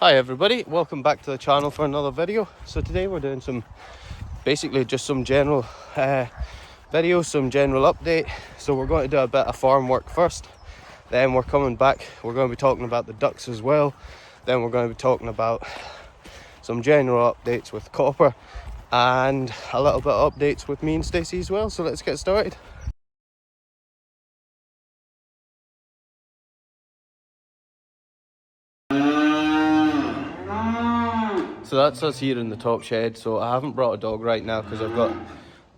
Hi everybody, welcome back to the channel for another video. So today we're doing basically just some general videos, some general update. So we're going to do a bit of farm work first, then we're coming back, we're going to be talking about the ducks as well, then we're going to be talking about some general updates with Copper and a little bit of updates with me and Stacey as well. So let's get started. So that's us here in the top shed. So I haven't brought a dog right now because I've got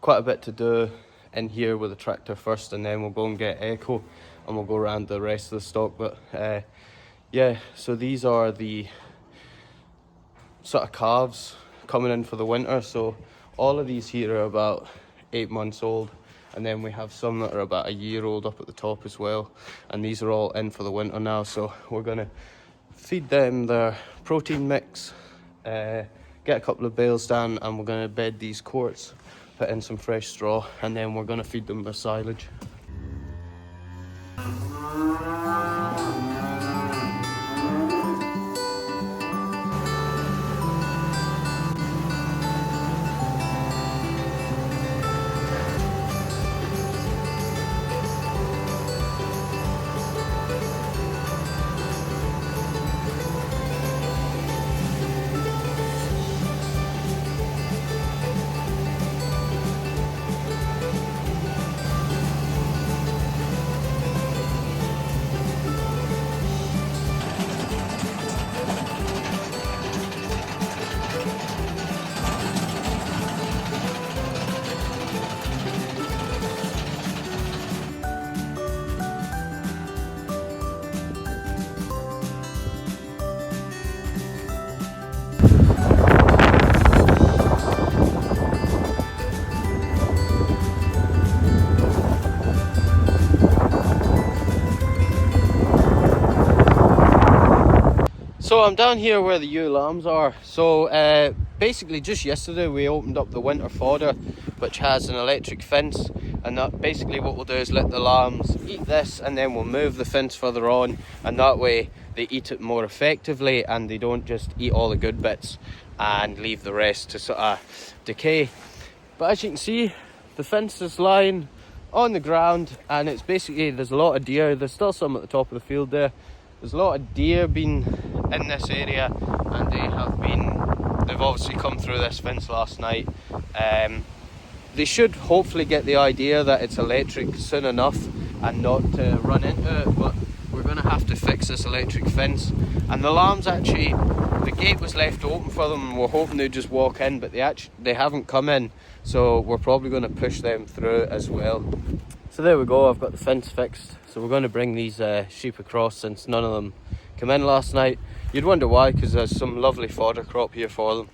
quite a bit to do in here with the tractor first, and then we'll go and get Echo and we'll go around the rest of the stock. But yeah, so these are the sort of calves coming in for the winter. So all of these here are about 8 months old, and then we have some that are about a year old up at the top as well, and these are all in for the winter now. So we're gonna feed them their protein mix, get a couple of bales down, and we're going to bed these quarts, put in some fresh straw, and then we're going to feed them their silage. So I'm down here where the ewe lambs are. So basically just yesterday we opened up the winter fodder, which has an electric fence, and that basically what we'll do is let the lambs eat this, and then we'll move the fence further on, and that way they eat it more effectively and they don't just eat all the good bits and leave the rest to sort of decay. But as you can see, the fence is lying on the ground, and it's basically, there's a lot of deer. There's still some at the top of the field there. There's a lot of deer been in this area, and they've obviously come through this fence last night. They should hopefully get the idea that it's electric soon enough and not to run into it, but we're going to have to fix this electric fence. And the lambs, actually, the gate was left open for them, and we're hoping they'd just walk in, but they haven't come in, so we're probably going to push them through as well. So there we go, I've got the fence fixed. So we're going to bring these sheep across, since none of them came in last night. You'd wonder why, because there's some lovely fodder crop here for them.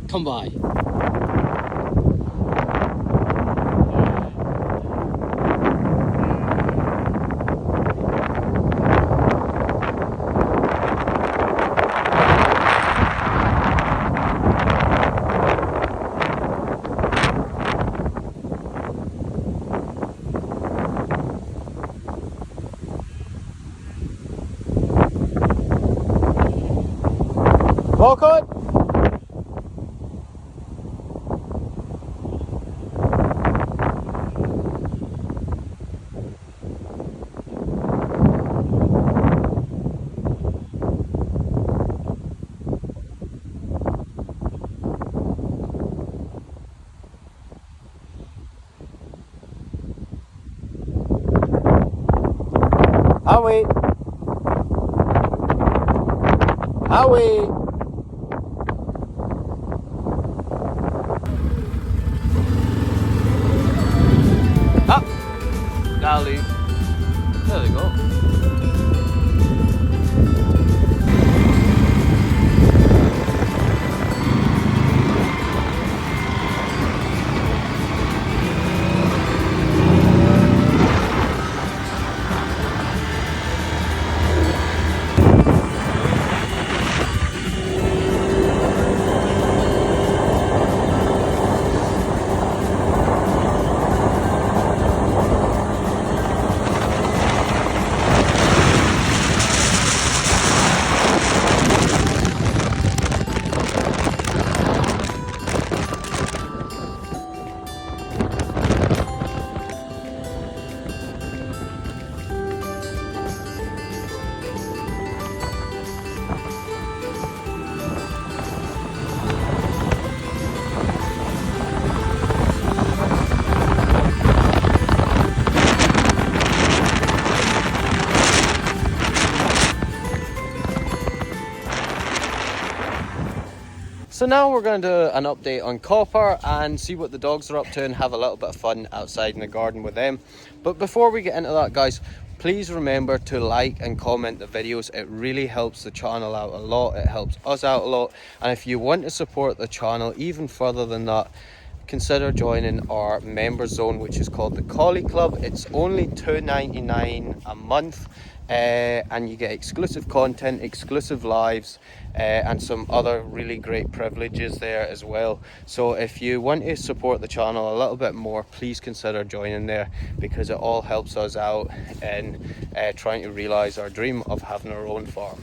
Come by. Walk on! Howie! Howie! Golly. There they go. So now we're going to do an update on Copper and see what the dogs are up to and have a little bit of fun outside in the garden with them. But before we get into that, guys, please remember to like and comment the videos. It really helps the channel out a lot. It helps us out a lot. And if you want to support the channel even further than that, consider joining our member zone, which is called the Collie Club. It's only $2.99 a month, and you get exclusive content, exclusive lives, and some other really great privileges there as well. So if you want to support the channel a little bit more, please consider joining there, because it all helps us out in trying to realize our dream of having our own farm.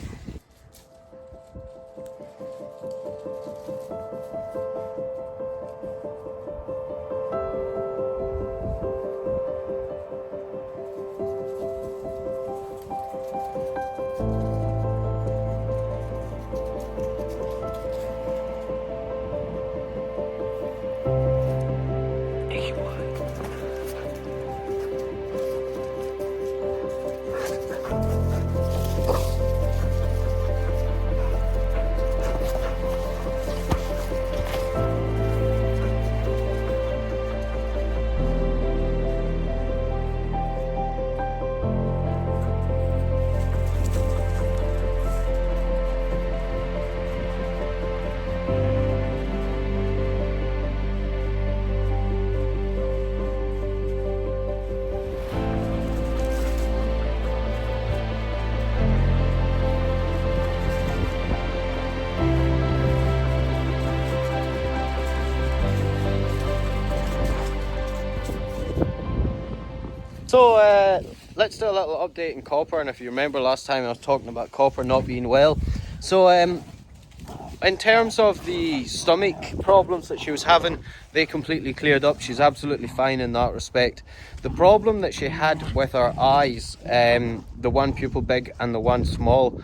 So let's do a little update in Copper. And if you remember last time, I was talking about Copper not being well. So in terms of the stomach problems that she was having, they completely cleared up. She's absolutely fine in that respect. The problem that she had with her eyes, the one pupil big and the one small,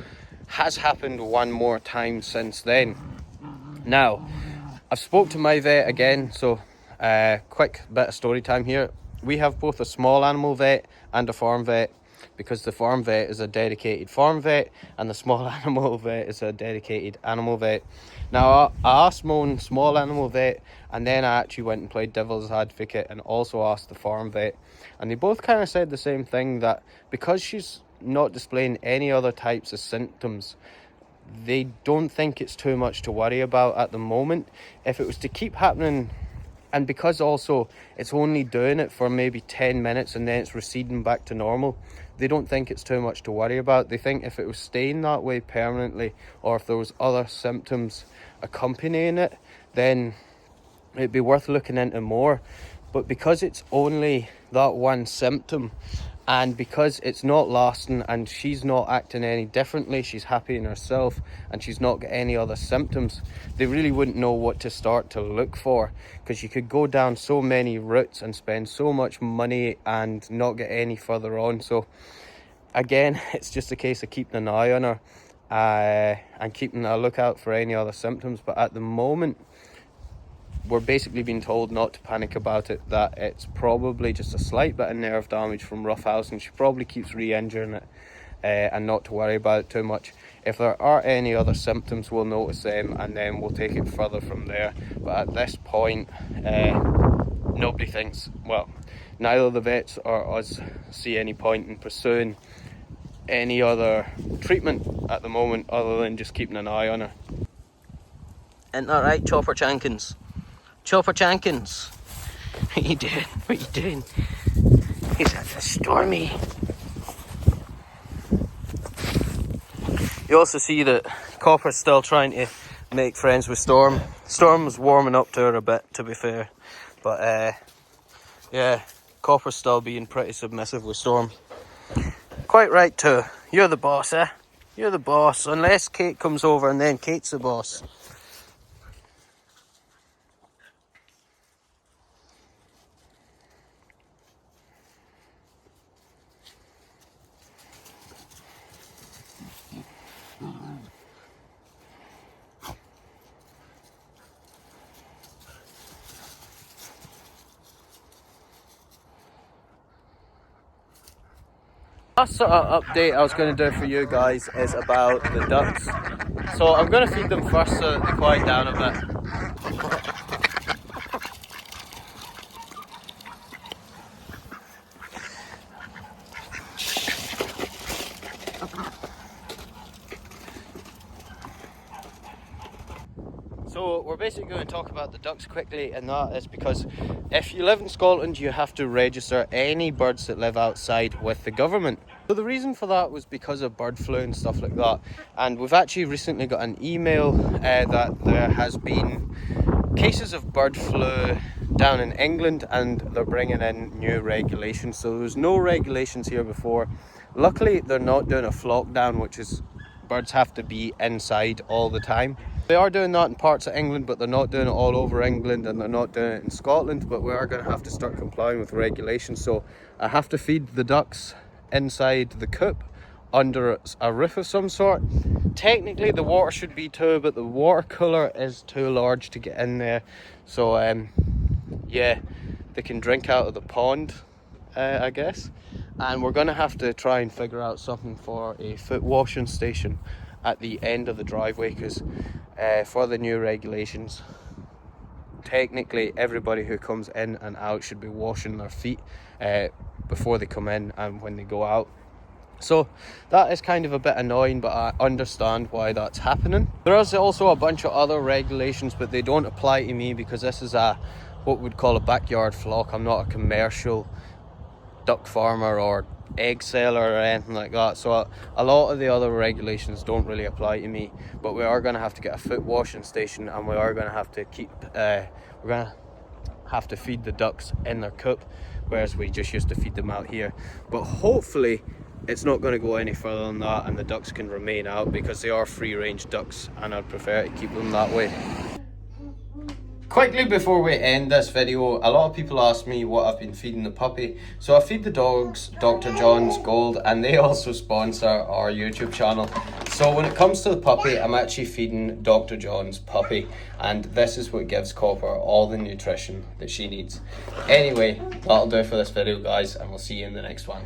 has happened one more time since then. Now, I've spoke to my vet again, so quick bit of story time here. We have both a small animal vet and a farm vet, because the farm vet is a dedicated farm vet and the small animal vet is a dedicated animal vet. Now, I asked my own small animal vet, and then I actually went and played devil's advocate and also asked the farm vet, and they both kind of said the same thing, that because she's not displaying any other types of symptoms, they don't think it's too much to worry about at the moment. If it was to keep happening, and because also it's only doing it for maybe 10 minutes and then it's receding back to normal, they don't think it's too much to worry about. They think if it was staying that way permanently, or if there was other symptoms accompanying it, then it'd be worth looking into more. But because it's only that one symptom, and because it's not lasting and she's not acting any differently, she's happy in herself and she's not got any other symptoms, they really wouldn't know what to start to look for, because you could go down so many routes and spend so much money and not get any further on. So again, it's just a case of keeping an eye on her and keeping a lookout for any other symptoms. But at the moment, we're basically being told not to panic about it, that it's probably just a slight bit of nerve damage from roughhousing. She probably keeps re-injuring it, and not to worry about it too much. If there are any other symptoms, we'll notice them and then we'll take it further from there. But at this point, nobody thinks, well, neither the vets or us see any point in pursuing any other treatment at the moment, other than just keeping an eye on her. Isn't that right, Chopper Chankins? Chopper Chankins, what are you doing? What are you doing? He's at the Stormy. You also see that Copper's still trying to make friends with Storm. Storm's warming up to her a bit, to be fair. But yeah, Copper's still being pretty submissive with Storm. Quite right too. You're the boss, eh? You're the boss, unless Kate comes over, and then Kate's the boss. Last sort of update I was going to do for you guys is about the ducks. So I'm going to feed them first so that they quiet down a bit. So we're basically going to talk about the ducks quickly, and that is because if you live in Scotland you have to register any birds that live outside with the government. So the reason for that was because of bird flu and stuff like that, and we've actually recently got an email that there has been cases of bird flu down in England and they're bringing in new regulations. So there was no regulations here before. Luckily they're not doing a flock down, which is birds have to be inside all the time. They are doing that in parts of England, but they're not doing it all over England, and they're not doing it in Scotland. But we are going to have to start complying with regulations. So I have to feed the ducks inside the coop under a roof of some sort. Technically the water should be too, but the water cooler is too large to get in there. So yeah, they can drink out of the pond, I guess. And we're going to have to try and figure out something for a foot washing station at the end of the driveway, because for the new regulations, technically everybody who comes in and out should be washing their feet before they come in and when they go out. So that is kind of a bit annoying, but I understand why that's happening. There is also a bunch of other regulations, but they don't apply to me because this is what we'd call a backyard flock. I'm not a commercial duck farmer or egg seller or anything like that, so a lot of the other regulations don't really apply to me. But we are going to have to get a foot washing station, and we are going to have to we're going to have to feed the ducks in their coop, whereas we just used to feed them out here. But hopefully it's not going to go any further than that, and the ducks can remain out because they are free range ducks, and I'd prefer to keep them that way. Quickly before we end this video, a lot of people ask me what I've been feeding the puppy. So I feed the dogs Dr. John's Gold, and they also sponsor our YouTube channel. So when it comes to the puppy, I'm actually feeding Dr. John's puppy, and this is what gives Copper all the nutrition that she needs. Anyway, that'll do it for this video guys, and we'll see you in the next one.